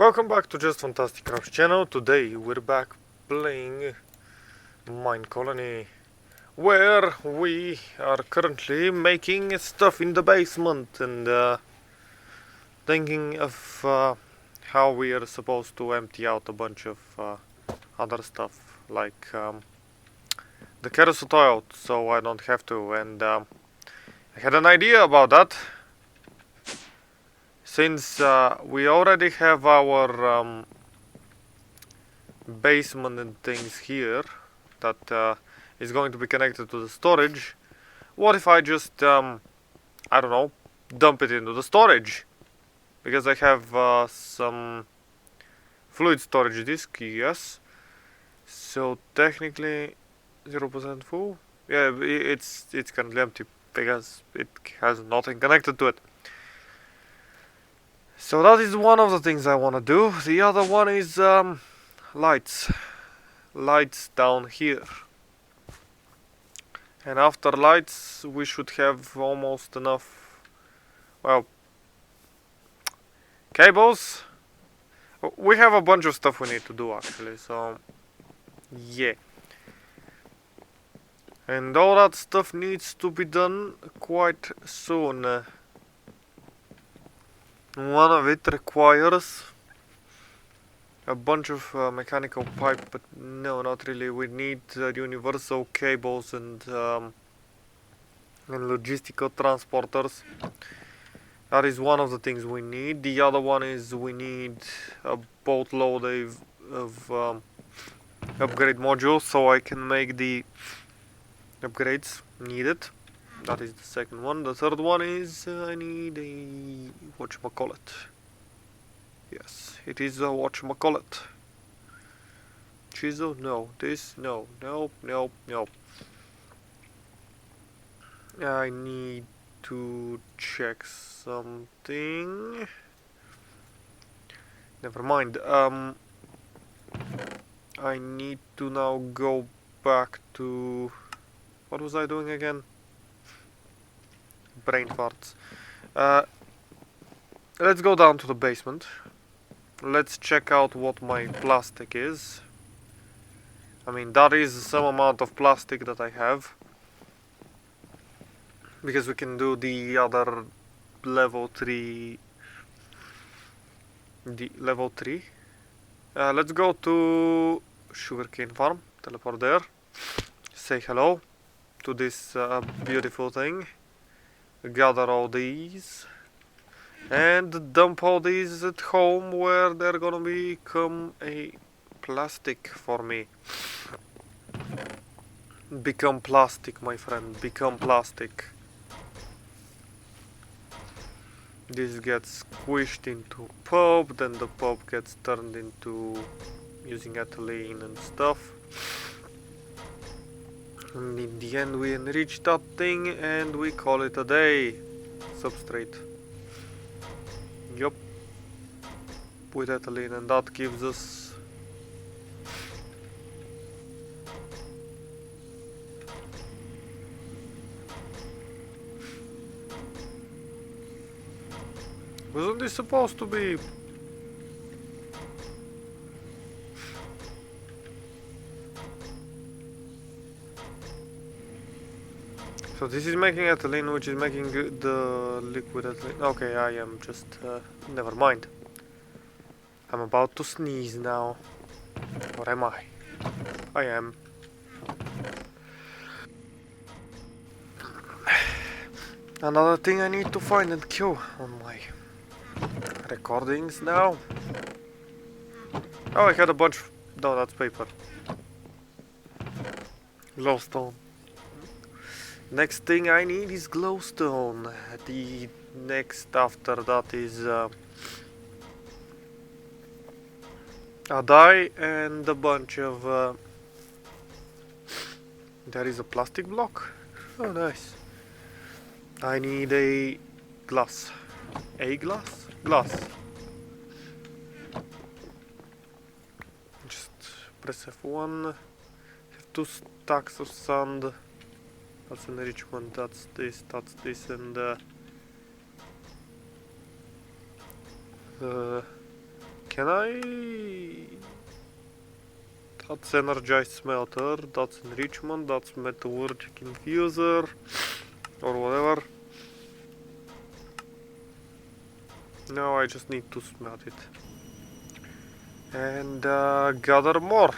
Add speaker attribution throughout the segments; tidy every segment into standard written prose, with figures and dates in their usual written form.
Speaker 1: Welcome back to Just Fantastic Crafts channel. Today we're back playing MineColony, where we are currently making stuff in the basement and thinking of how we are supposed to empty out a bunch of other stuff, like the carousel toilet, so I don't have to. And I had an idea about that. Since we already have our basement and things here that is going to be connected to the storage, what if I just, I don't know, dump it into the storage? Because I have some fluid storage disk, yes. So technically 0% full. Yeah, it's currently empty because it has nothing connected to it. So that is one of the things I want to do. The other one is lights. Lights down here. And after lights we should have almost enough, well, cables. We have a bunch of stuff we need to do actually, so yeah. And all that stuff needs to be done quite soon. One of it requires a bunch of mechanical pipe, but no, not really. We need universal cables and logistical transporters. That is one of the things we need. The other one is we need a boatload of upgrade modules so I can make the upgrades needed. That is the second one. The third one is I need a whatchamacallit. Yes, it is a whatchamacallit. Chisel? No. This? No. Nope, nope, nope. I need to check something. Never mind. I need to now go back to... What was I doing again? Brain farts. Let's go down to the basement. Let's check out what my plastic is. I mean, that is some amount of plastic that I have. Because we can do the other level 3. The level 3. Let's go to sugarcane farm. Teleport there. Say hello to this beautiful thing. Gather all these and dump all these at home where they're gonna become a plastic for me. Become plastic, my friend, become plastic. This gets squished into pulp, then the pulp gets turned into using ethylene and stuff. And in the end we enrich that thing and we call it a day. Substrate. Yup. With ethylene, and that gives us wasn't this supposed to be... So this is making ethylene, which is making the liquid ethylene. Okay, I am just... never mind. I'm about to sneeze now. Or am I? I am. Another thing I need to find and kill on my recordings now. Oh, I had a bunch... No, that's paper. Glowstone. Next thing I need is glowstone. The next after that is a dye and a bunch of there is a plastic block. Oh, nice. I need a glass. A glass? Glass. Just press F1. Have 2 stacks of sand. That's enrichment, that's this, and Can I... That's energized smelter, that's enrichment, that's metallurgic infuser, or whatever. No, I just need to smelt it. And gather more.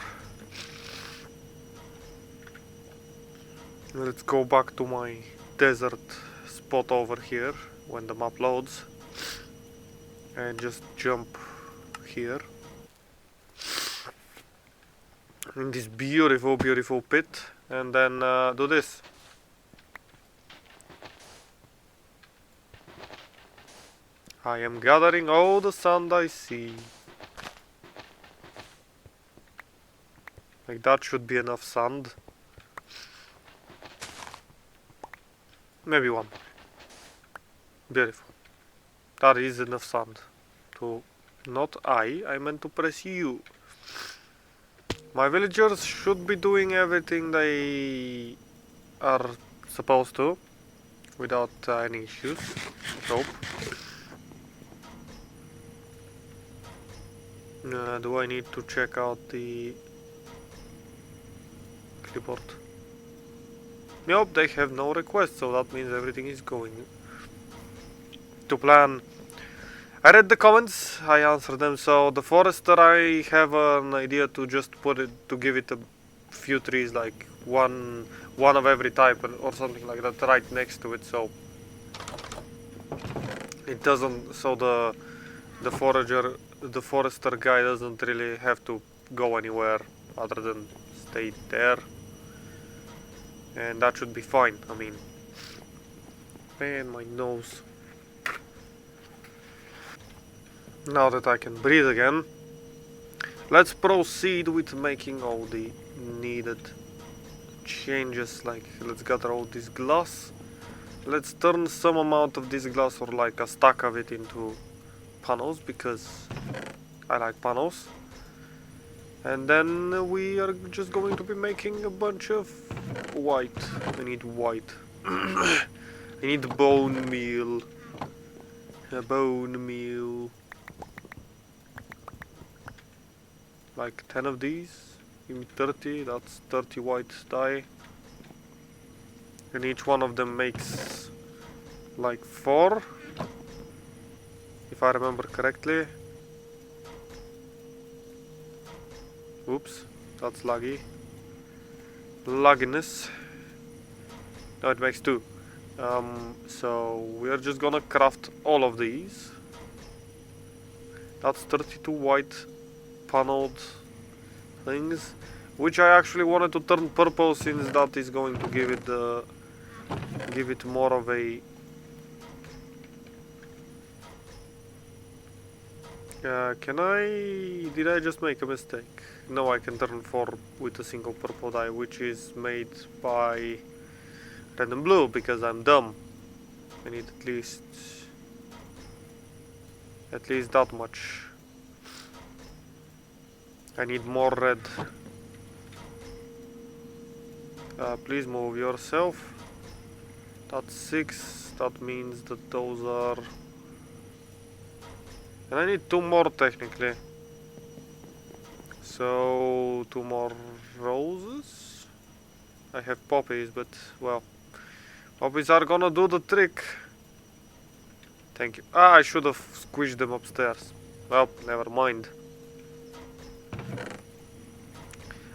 Speaker 1: Let's go back to my desert spot over here when the map loads. And just jump here. In this beautiful, beautiful pit. And then do this. I am gathering all the sand I see. Like that should be enough sand. Maybe one. Beautiful. That is enough sand. To not I meant to press U. My villagers should be doing everything they are supposed to without any issues. Hope. Do I need to check out the clipboard? Nope, they have no requests, so that means everything is going to plan. I read the comments, I answered them. So the forester, I have an idea to just put it, to give it a few trees, like one of every type or something like that, right next to it, so it doesn't, so the forester guy doesn't really have to go anywhere other than stay there, and that should be fine. I mean, man, my nose. Now that I can breathe again, let's proceed with making all the needed changes. Like, let's gather all this glass. Let's turn some amount of this glass, or like a stack of it, into panels, because I like panels. And then we are just going to be making a bunch of white. I need white. I need bone meal. A bone meal. Like 10 of these. Give me 30. That's 30 white dye. And each one of them makes like 4. If I remember correctly. Oops, that's laggy. Lagginess. No, it makes 2. So we are just gonna craft all of these. That's 32 white paneled things, which I actually wanted to turn purple, since that is going to give it more of a did I just make a mistake? No, I can turn 4 with a single purple dye, which is made by red and blue, because I'm dumb. I need at least that much. I need more red. Please move yourself. That's 6. That means that those are... And I need 2 more technically. So 2 more roses. I have poppies, but well, poppies are gonna do the trick. Thank you. Ah, I should have squished them upstairs. Well, never mind.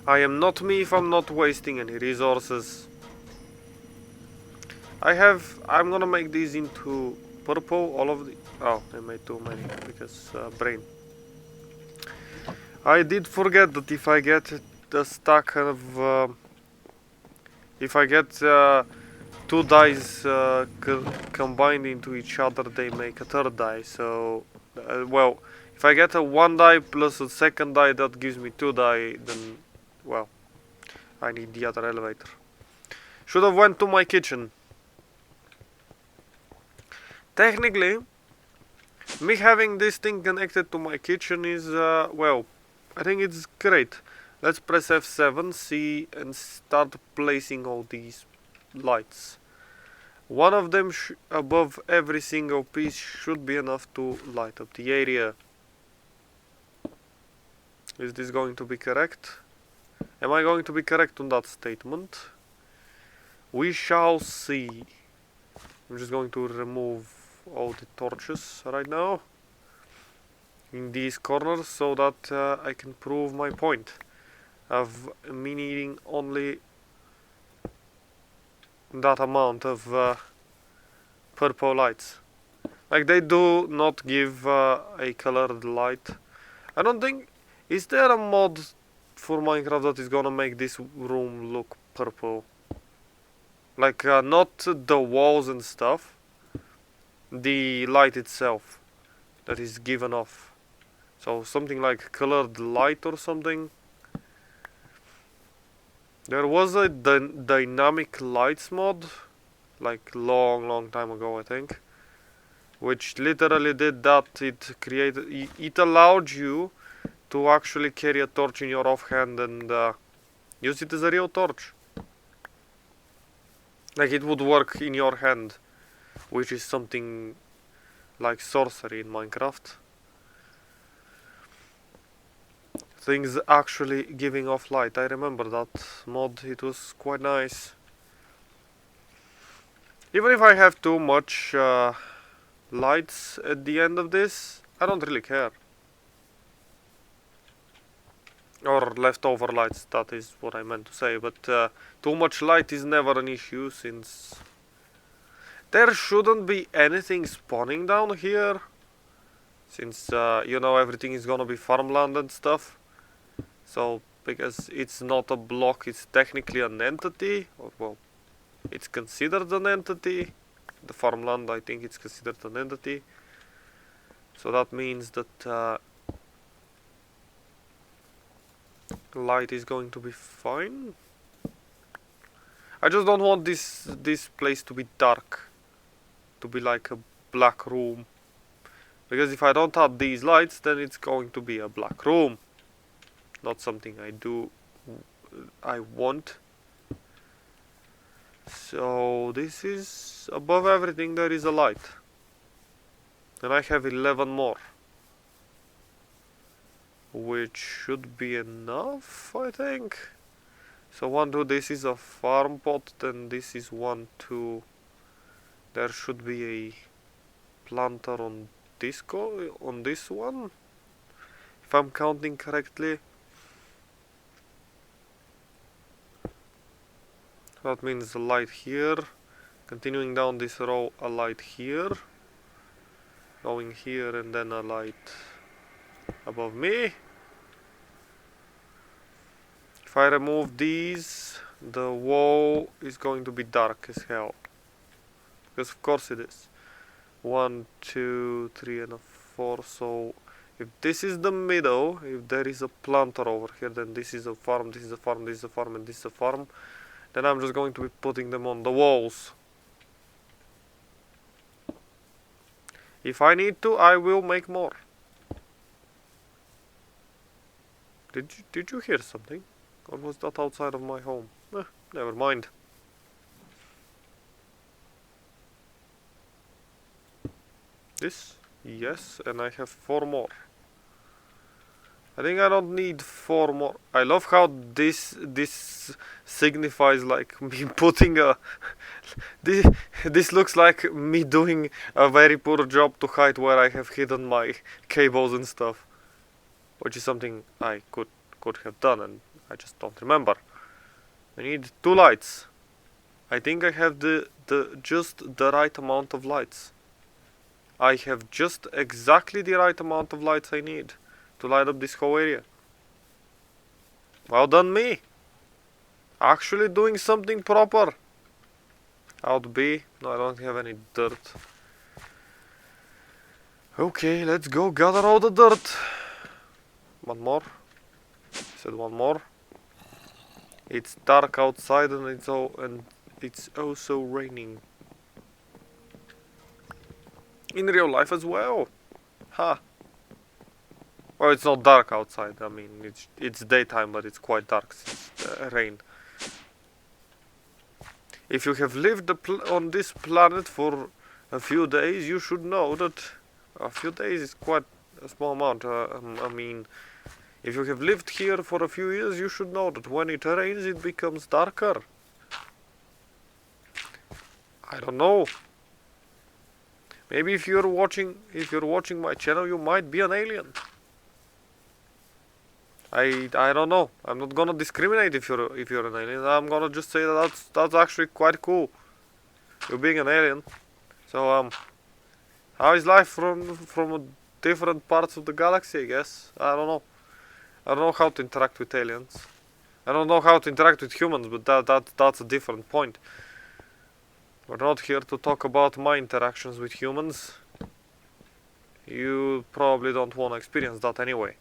Speaker 1: I am not me if I'm not wasting any resources. I'm gonna make these into purple, all of the... Oh, I made too many, because brain. I did forget that if I get the stack of... if I get 2 dyes combined into each other, they make a 3rd dye, so... well, if I get a 1 dye plus a 2nd dye, that gives me 2 dye, then... well, I need the other elevator. Should have went to my kitchen. Technically, me having this thing connected to my kitchen is, well, I think it's great. Let's press F7, C, and start placing all these lights. One of them above every single piece should be enough to light up the area. Is this going to be correct? Am I going to be correct on that statement? We shall see. I'm just going to remove all the torches right now in these corners so that I can prove my point of me needing only that amount of purple lights. Like, they do not give a colored light. I don't think... Is there a mod for Minecraft that is gonna make this room look purple? Like, not the walls and stuff. The light itself that is given off. So something like colored light or something. There was a dynamic lights mod, like long time ago, I think, which literally did that. It allowed you to actually carry a torch in your offhand and use it as a real torch. Like, it would work in your hand, which is something like sorcery in Minecraft. Things actually giving off light. I remember that mod, it was quite nice. Even if I have too much lights at the end of this, I don't really care. Or leftover lights, that is what I meant to say. But too much light is never an issue, since there shouldn't be anything spawning down here. Since, you know, everything is gonna be farmland and stuff. So, because it's not a block, it's technically an entity. Or, well, it's considered an entity. The farmland, I think it's considered an entity. So that means that light is going to be fine. I just don't want this place to be dark, to be like a black room, because if I don't have these lights, then it's going to be a black room, not something I want. So this is above everything. There is a light, and I have 11 more, which should be enough, I think. So 1, 2, this is a farm pot, then this is 1, 2. There should be a planter on this one, if I'm counting correctly. That means a light here. Continuing down this row, a light here. Going here, and then a light above me. If I remove these, the wall is going to be dark as hell. Because of course it is. 1, 2, 3 and a 4. So if this is the middle, if there is a planter over here, then this is a farm, this is a farm, this is a farm, and this is a farm. Then I'm just going to be putting them on the walls. If I need to, I will make more. Did you hear something? Or was that outside of my home? Never mind. This? Yes, and I have 4 more. I think I don't need 4 more. I love how this signifies like me putting a... this looks like me doing a very poor job to hide where I have hidden my cables and stuff. Which is something I could have done, and I just don't remember. I need 2 lights. I think I have just the right amount of lights. I have just exactly the right amount of lights I need to light up this whole area. Well done me. Actually doing something proper. Out B. No, I don't have any dirt. Okay, let's go gather all the dirt. 1 more. I said 1 more. It's dark outside, and it's also raining. In real life as well. Ha. Well, it's not dark outside. I mean, it's daytime, but it's quite dark since rain. If you have lived on this planet for a few days, you should know that a few days is quite a small amount. I mean, If you have lived here for a few years, you should know that when it rains, it becomes darker. I don't know. Maybe if you're watching my channel, you might be an alien. I don't know. I'm not gonna discriminate if you're an alien. I'm gonna just say that that's actually quite cool. You being an alien. So how is life from different parts of the galaxy? I guess I don't know. I don't know how to interact with aliens. I don't know how to interact with humans, but that's a different point. We're not here to talk about my interactions with humans. You probably don't want to experience that anyway.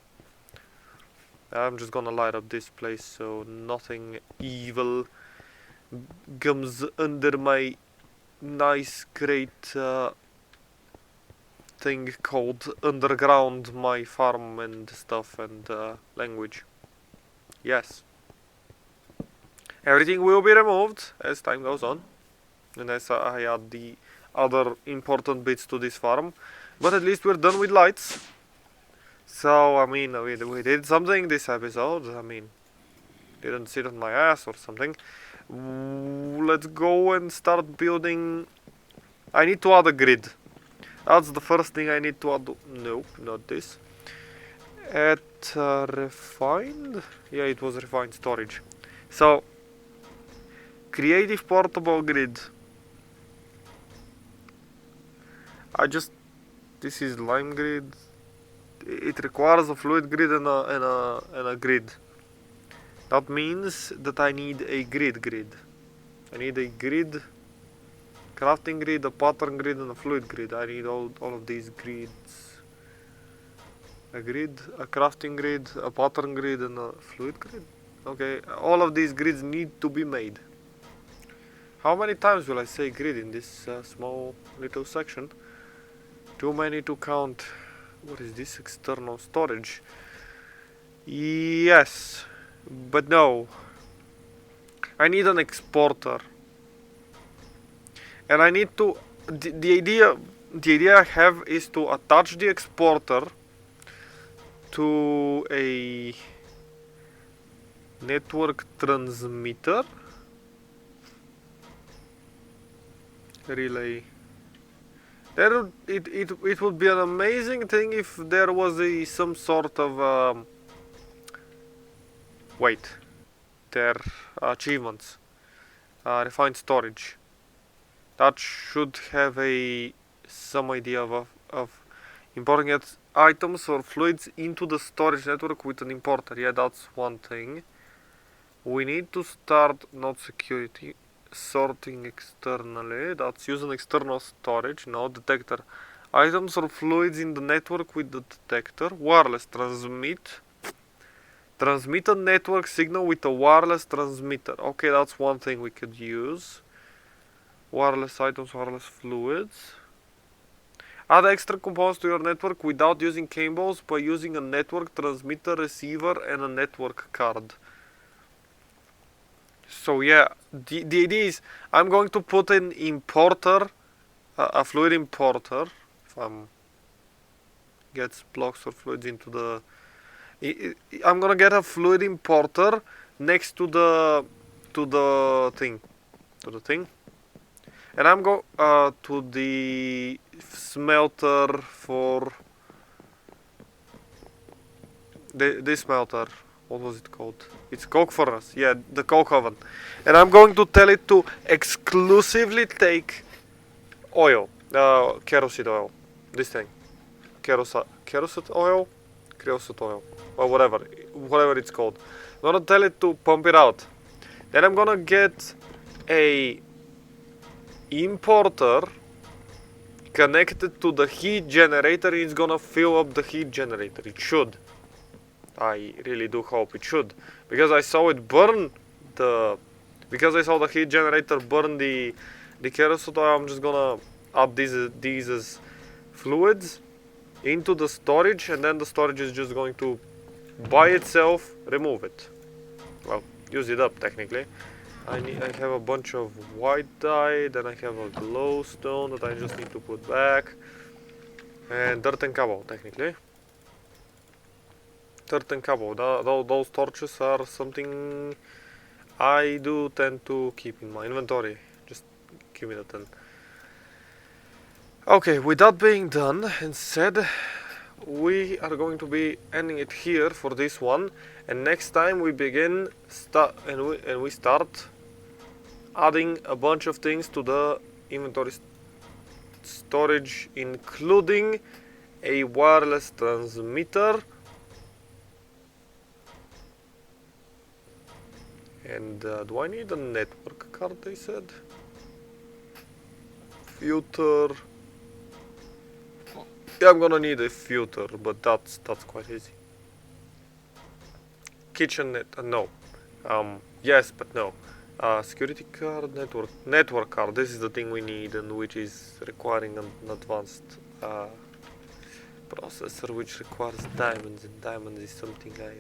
Speaker 1: I'm just gonna light up this place so nothing evil comes under my nice great thing called underground, my farm and stuff and language. Yes. Everything will be removed as time goes on. And as I add the other important bits to this farm. But at least we're done with lights. So, I mean, we did something this episode. I mean, didn't sit on my ass or something. Let's go and start building. I need to add a grid. That's the first thing I need to add. No, not this. At refined? Yeah, it was refined storage. So, creative portable grid. This is lime grid. It requires a fluid grid and a grid. That means that I need a grid. I need a grid, crafting grid, a pattern grid, and a fluid grid. I need all of these grids. A grid, a crafting grid, a pattern grid, and a fluid grid. Okay, all of these grids need to be made. How many times will I say grid in this small little section? Too many to count. What is this? External storage. Yes, but no. I need an exporter. And I need to... The idea I have is to attach the exporter to a network transmitter. Relay. It would be an amazing thing if there was some sort of wait, their achievements, refined storage. That should have some idea of importing items or fluids into the storage network with an importer. Yeah, that's one thing. We need to start not security. Sorting externally. That's using external storage. No, detector. Items or fluids in the network with the detector. Wireless transmit. Transmit a network signal with a wireless transmitter. Okay, that's one thing we could use. Wireless items, wireless fluids. Add extra components to your network without using cables by using a network transmitter, receiver, and a network card. So yeah, the idea is I'm going to put an importer, a fluid importer. If gets blocks or fluids into the, I'm gonna get a fluid importer next to the thing, and I'm go to the smelter for the smelter. What was it called? It's coke furnace. Yeah, the coke oven. And I'm going to tell it to exclusively take oil, kerosene oil. This thing, kerosene oil, or whatever it's called. I'm gonna tell it to pump it out. Then I'm gonna get a importer connected to the heat generator. It's gonna fill up the heat generator. It should. I really do hope it should, because I saw it burn because I saw the heat generator burn the kerosene oil. I'm just gonna add these as fluids into the storage, and then the storage is just going to by itself remove it. Well, use it up technically. I have a bunch of white dye, then I have a glowstone that I just need to put back, and dirt and cobble technically. certain cabo. Those torches are something I do tend to keep in my inventory. Just give me that then. Okay, with that being done and said, we are going to be ending it here for this one, and next time we begin and we start adding a bunch of things to the inventory storage, including a wireless transmitter and do I need a network card, they said? Filter. Yeah, I'm gonna need a filter, but that's quite easy. Kitchen net, no. Yes, but no. Security card, network card. This is the thing we need, and which is requiring an advanced processor, which requires diamonds, and diamonds is something I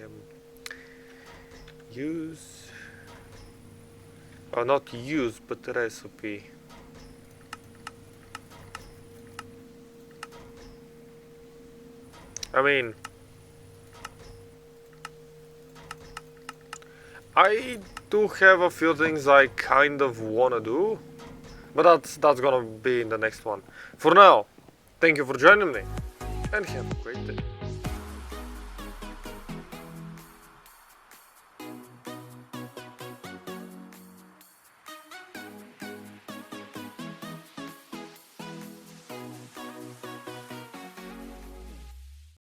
Speaker 1: use. Not use, but recipe. I mean, I do have a few things I kind of wanna do, but that's gonna be in the next one. For now, thank you for joining me, and have a great day.